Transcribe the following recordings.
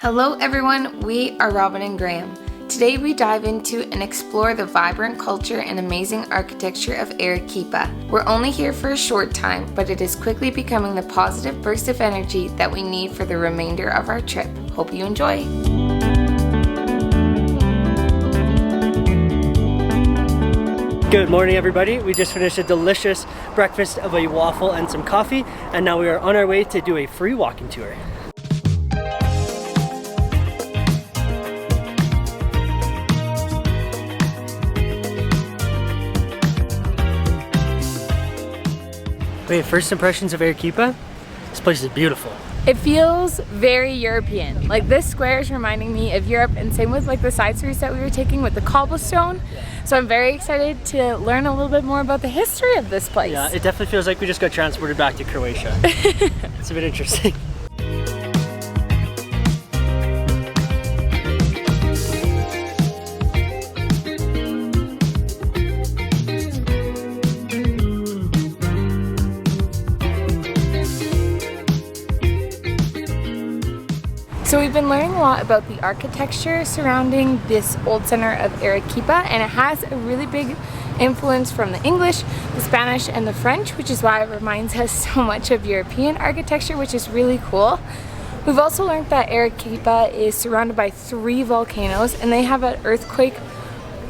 Hello everyone, we are Robin and Graham. Today we dive into and explore the vibrant culture and amazing architecture of Arequipa. We're only here for a short time, but it is quickly becoming the positive burst of energy that we need for the remainder of our trip. Hope you enjoy. Good morning everybody. We just finished a delicious breakfast of a waffle and some coffee, and now we are on our way to do a free walking tour. Wait, first impressions of Arequipa? This place is beautiful. It feels very European. Like this square is reminding me of Europe, and same with like the side streets that we were taking with the cobblestone. So I'm very excited to learn a little bit more about the history of this place. Yeah, it definitely feels like we just got transported back to Croatia. It's a bit interesting. So we've been learning a lot about the architecture surrounding this old center of Arequipa, and it has a really big influence from the English, the Spanish, and the French, which is why it reminds us so much of European architecture, which is really cool. We've also learned that Arequipa is surrounded by 3 volcanoes, and they have an earthquake.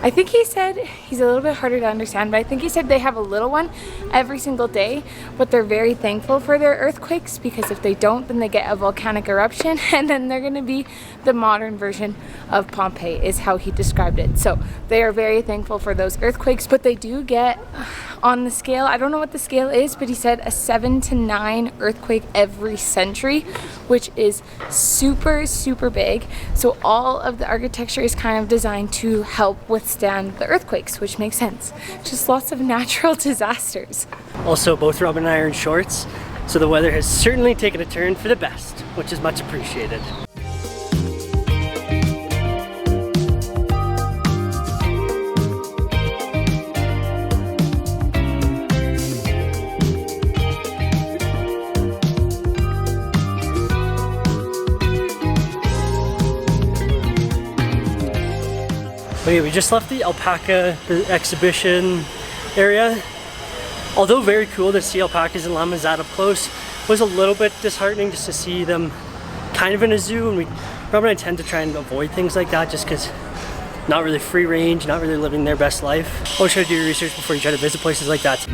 I think he said, he's a little bit harder to understand, but I think he said they have a little one every single day, but they're very thankful for their earthquakes, because if they don't, then they get a volcanic eruption, and then they're going to be the modern version of Pompeii, is how he described it. So they are very thankful for those earthquakes, but they do get on the scale, I don't know what the scale is, but he said a 7 to 9 earthquake every century, which is super, super big. So all of the architecture is kind of designed to help withstand the earthquakes, which makes sense. Just lots of natural disasters. Also, both Robin and I are in shorts, so the weather has certainly taken a turn for the best, which is much appreciated. Okay, we just left the alpaca exhibition area. Although very cool to see alpacas and llamas that up close, was a little bit disheartening just to see them kind of in a zoo, and Robin and I tend to try and avoid things like that just because not really free range, not really living their best life. Always try to do your research before you try to visit places like that.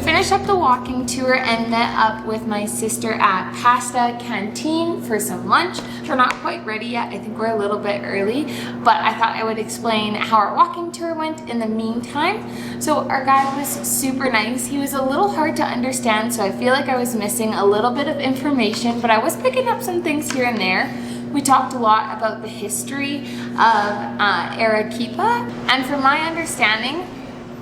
Finished up the walking tour and met up with my sister at Pasta Canteen for some lunch. We're not quite ready yet. I think we're a little bit early, but I thought I would explain how our walking tour went in the meantime. So our guide was super nice. He was a little hard to understand, so I feel like I was missing a little bit of information, but I was picking up some things here and there. We talked a lot about the history of Arequipa, and from my understanding,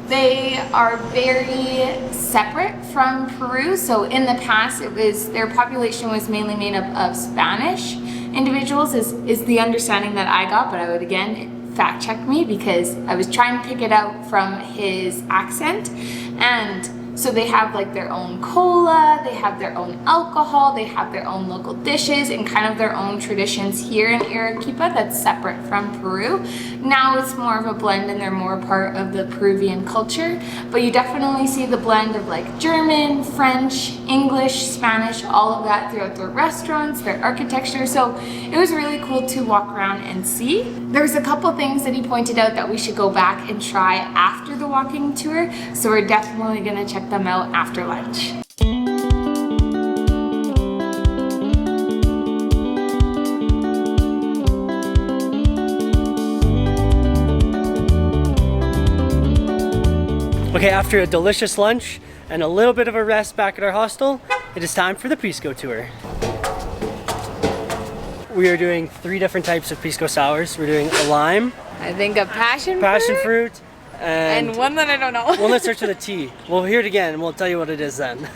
they are very separate from Peru. So in the past, their population was mainly made up of Spanish individuals, is the understanding that I got, but I would again fact check me because I was trying to pick it out from his accent. And so they have like their own cola, they have their own alcohol, they have their own local dishes and kind of their own traditions here in Arequipa that's separate from Peru. Now it's more of a blend and they're more part of the Peruvian culture, but you definitely see the blend of like German, French, English, Spanish, all of that throughout their restaurants, their architecture. So it was really cool to walk around and see. There's a couple things that he pointed out that we should go back and try after the walking tour, so we're definitely gonna check them out after lunch. Okay, after a delicious lunch and a little bit of a rest back at our hostel, it is time for the pisco tour. We are doing 3 different types of pisco sours. We're doing a lime, I think a passion fruit, and one that I don't know. One that starts with a T. We'll hear it again and we'll tell you what it is then.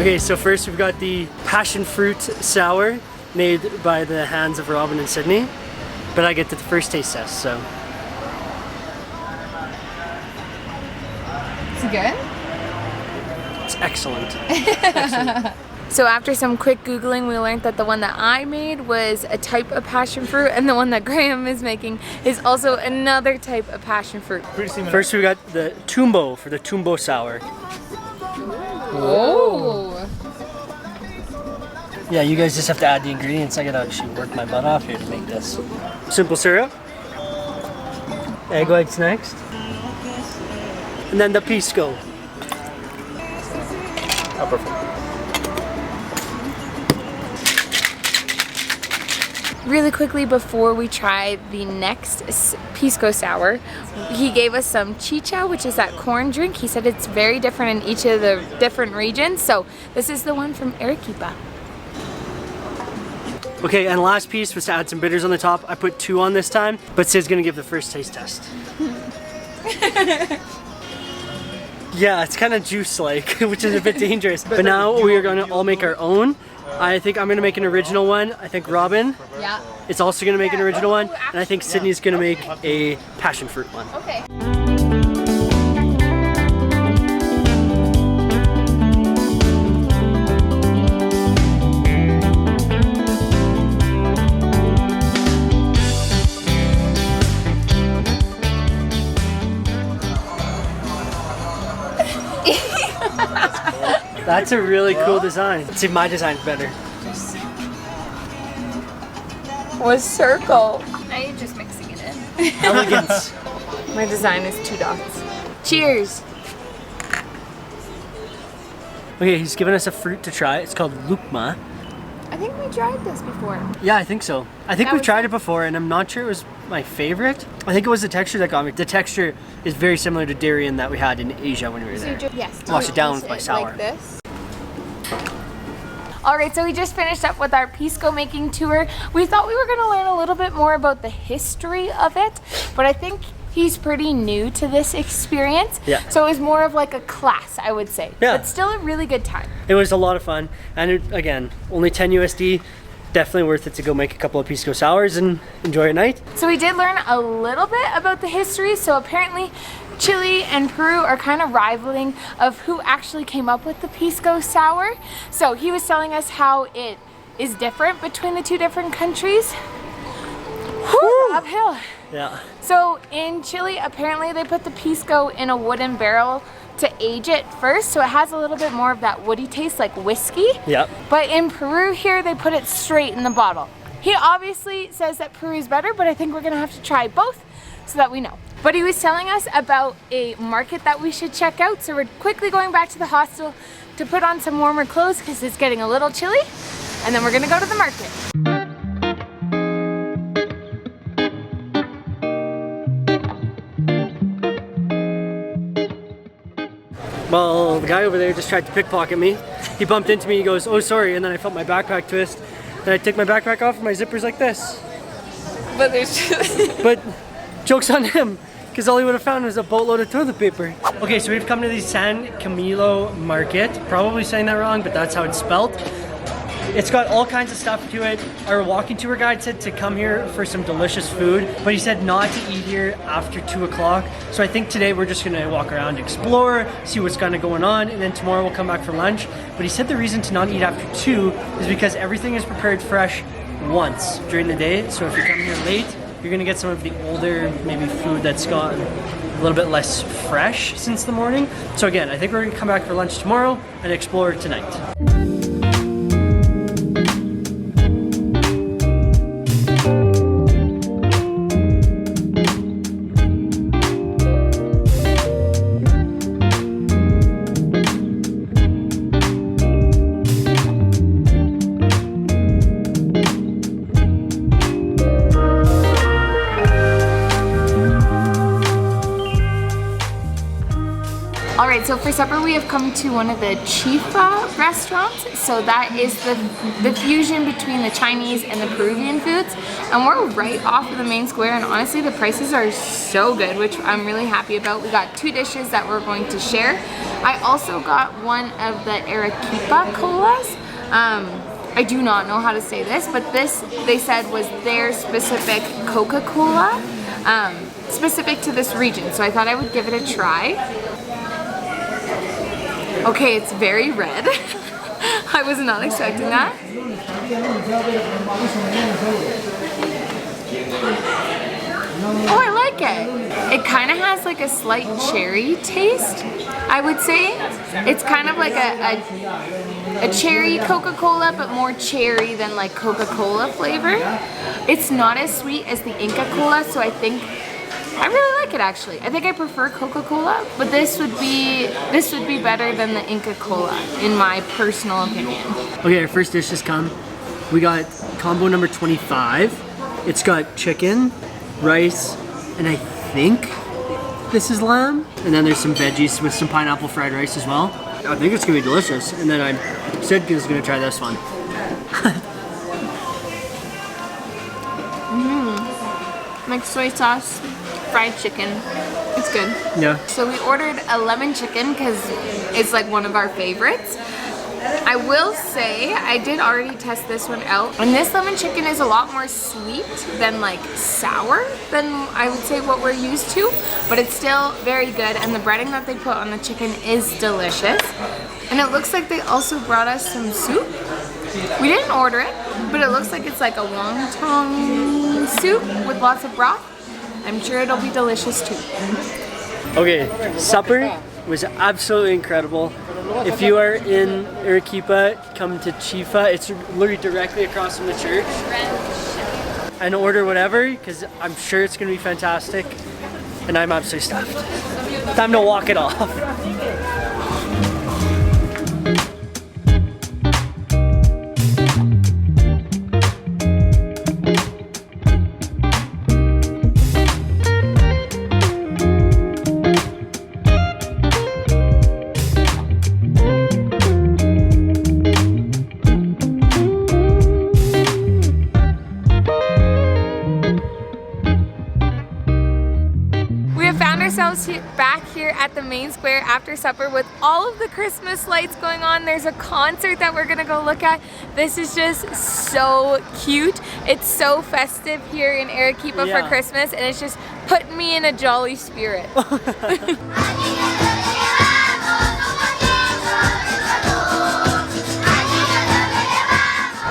Okay, so first we've got the passion fruit sour made by the hands of Robin and Sydney, but I get the first taste test, so. Is it good? It's excellent. Excellent. So after some quick Googling, we learned that the one that I made was a type of passion fruit, and the one that Graham is making is also another type of passion fruit. First we got the tumbo for the tumbo sour. Oh! Yeah, you guys just have to add the ingredients. I gotta actually work my butt off here to make this. Simple syrup. Egg whites next. And then the pisco. Oh, perfect. Really quickly before we try the next pisco sour, he gave us some chicha, which is that corn drink. He said it's very different in each of the different regions. So this is the one from Arequipa. Okay, and last piece was to add some bitters on the top. I put 2 on this time, but Sid's gonna give the first taste test. Yeah, it's kind of juice-like, which is a bit dangerous. But now we are gonna all make our own. I think I'm gonna make an original one. I think Robin is also gonna make an original one. And I think Sydney's gonna make a passion fruit one. Okay. That's a really cool design. See, my design's better. Was circle. Now you're just mixing it in. Elegance. My design is 2 dots. Cheers. Okay, he's given us a fruit to try. It's called lukma. I think we tried this before. Yeah, I think so. I think we've tried it before, and I'm not sure it was my favorite. I think it was the texture that got me. The texture is very similar to durian that we had in Asia when we were there. Yes. Wash it down with my sour. Like this. Alright, so we just finished up with our pisco making tour. We thought we were going to learn a little bit more about the history of it, but I think he's pretty new to this experience. Yeah. So it was more of like a class, I would say. Yeah. But still a really good time. It was a lot of fun, and it, again, only 10 USD. Definitely worth it to go make a couple of pisco sours and enjoy your night. So we did learn a little bit about the history. So apparently Chile and Peru are kind of rivaling of who actually came up with the pisco sour. So he was telling us how it is different between the 2 different countries. Whew, uphill. Yeah. So in Chile, apparently they put the pisco in a wooden barrel to age it first, so it has a little bit more of that woody taste, like whiskey. Yep. But in Peru here, they put it straight in the bottle. He obviously says that Peru is better, but I think we're gonna have to try both so that we know. But he was telling us about a market that we should check out, so we're quickly going back to the hostel to put on some warmer clothes because it's getting a little chilly, and then we're gonna go to the market. Well, the guy over there just tried to pickpocket me. He bumped into me, he goes, "Oh, sorry," and then I felt my backpack twist. Then I take my backpack off and my zipper's like this. But there's just... But joke's on him, because all he would have found was a boatload of toilet paper. Okay, so we've come to the San Camilo Market. Probably saying that wrong, but that's how it's spelled. It's got all kinds of stuff to it. Our walking tour guide said to come here for some delicious food, but he said not to eat here after 2 o'clock. So I think today we're just gonna walk around, explore, see what's kind of going on, and then tomorrow we'll come back for lunch. But he said the reason to not eat after 2 is because everything is prepared fresh once during the day. So if you come here late, you're gonna get some of the older, maybe food that's gotten a little bit less fresh since the morning. So again, I think we're gonna come back for lunch tomorrow and explore tonight. Alright, so for supper we have come to one of the Chifa restaurants. So that is the fusion between the Chinese and the Peruvian foods. And we're right off of the main square, and honestly the prices are so good, which I'm really happy about. We got 2 dishes that we're going to share. I also got one of the Arequipa colas. I do not know how to say this, but this, they said, was their specific Coca-Cola, specific to this region. So I thought I would give it a try. Okay, it's very red. I was not expecting that. Oh, I like it. It kind of has like a slight cherry taste, I would say. It's kind of like a cherry Coca-Cola, but more cherry than like Coca-Cola flavor. It's not as sweet as the Inca Cola, so I think I really like it actually. I think I prefer Coca-Cola, but this would be better than the Inca Cola in my personal opinion. Okay, our first dish has come. We got combo number 25. It's got chicken, rice, and I think this is lamb. And then there's some veggies with some pineapple fried rice as well. I think it's gonna be delicious. And then I said I was gonna try this one. Like soy sauce, fried chicken. It's good. Yeah. So we ordered a lemon chicken because it's like one of our favorites. I will say, I did already test this one out, and this lemon chicken is a lot more sweet than like sour than I would say what we're used to, but it's still very good, and the breading that they put on the chicken is delicious. And it looks like they also brought us some soup. We didn't order it, but it looks like it's like a wonton soup with lots of broth. I'm sure it'll be delicious too. Okay, supper was absolutely incredible. If you are in Arequipa, come to Chifa. It's literally directly across from the church. And order whatever, because I'm sure it's going to be fantastic. And I'm absolutely stuffed. Time to walk it off. Back here at the main square after supper with all of the Christmas lights going on. There's a concert that we're gonna go look at. This is just so cute. It's so festive here in Arequipa for Christmas, and it's just putting me in a jolly spirit.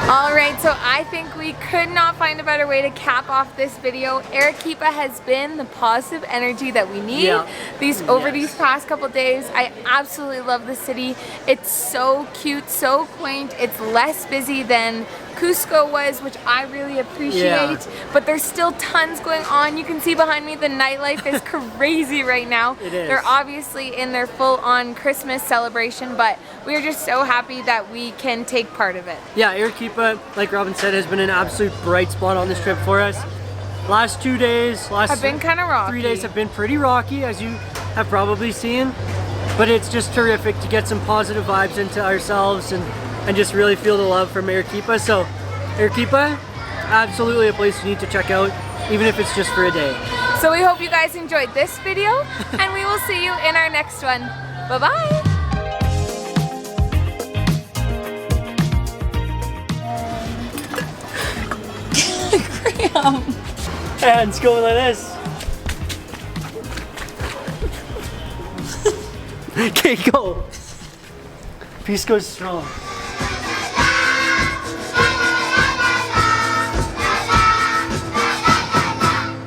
Alright, so I think we could not find a better way to cap off this video. Arequipa has been the positive energy that we need over these past couple days. I absolutely love the city. It's so cute, so quaint. It's less busy than Cusco was, which I really appreciate, but there's still tons going on. You can see behind me the nightlife is crazy right now. It is. They're obviously in their full-on Christmas celebration, but we're just so happy that we can take part of it. Yeah, Arequipa, like Robin said, has been an absolute bright spot on this trip for us. Last 2 days, have been kind of rocky. 3 days have been pretty rocky, as you have probably seen, but it's just terrific to get some positive vibes into ourselves and just really feel the love from Arequipa. So Arequipa, absolutely a place you need to check out, even if it's just for a day. So we hope you guys enjoyed this video, and we will see you in our next one. Bye-bye. Hands going like this. Okay, go. Peace goes strong.